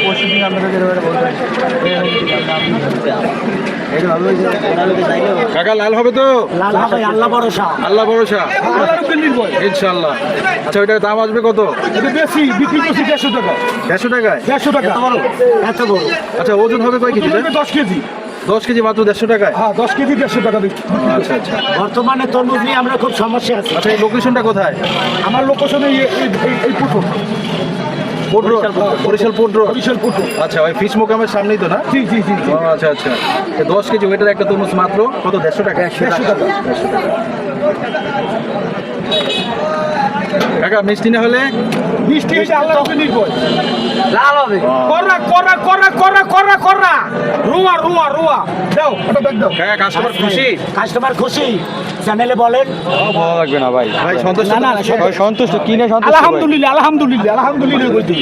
পরশুদিন আপনাদের কাকা লাল হবে তো? লাল হবে, আল্লাহ ভরসা। আল্লাহ ভরসা, ইনশাল্লাহ। আচ্ছা ওইটার দাম আসবে কত? বেশি বিক্রি করছি 150 টাকা। 150 টাকায়? 150 টাকা। এত বড়। আচ্ছা ওজন হবে কয় কেজি? 10 কেজি। 10 কেজি মাত্র 150 টাকায়? হ্যাঁ 10 কেজি 150 টাকা দিচ্ছি। আচ্ছা আচ্ছা। বর্তমানে তরমুজ নিয়ে আমরা খুব সমস্যা আছি। আচ্ছা এই লোকেশনটা কোথায়? আমার লোকেশনে এই পুটুর। Barishal port road. বরিশাল পুটুর। আচ্ছা ওই ফিশ মোকামের সামনেই তো না? জি জি জি জি। ও আচ্ছা আচ্ছা। 10 কেজি ওয়েটের একটা তরমুজ মাত্র কত? 150 টাকা? 150 টাকা। কাকা মিষ্টি না হলে? মিষ্টি হইলে আল্লাহর উপরে নির্ভর। লাল হবে। কররা কররা কররা কররা কররা কররা রুয়া রুয়া রুয়া দাও ওটা ব্যাগ দাও। কাকা কাস্টমার খুশি? কাস্টমার খুশি। চ্যানেলে বলেন ভালো লাগবে না ভাই। ভাই সন্তুষ্ট? না, না, সন্তুষ্ট কিনে সন্তুষ্ট? আলহামদুলিল্লাহ আলহামদুলিল্লাহ আলহামদুলিল্লাহ বলতে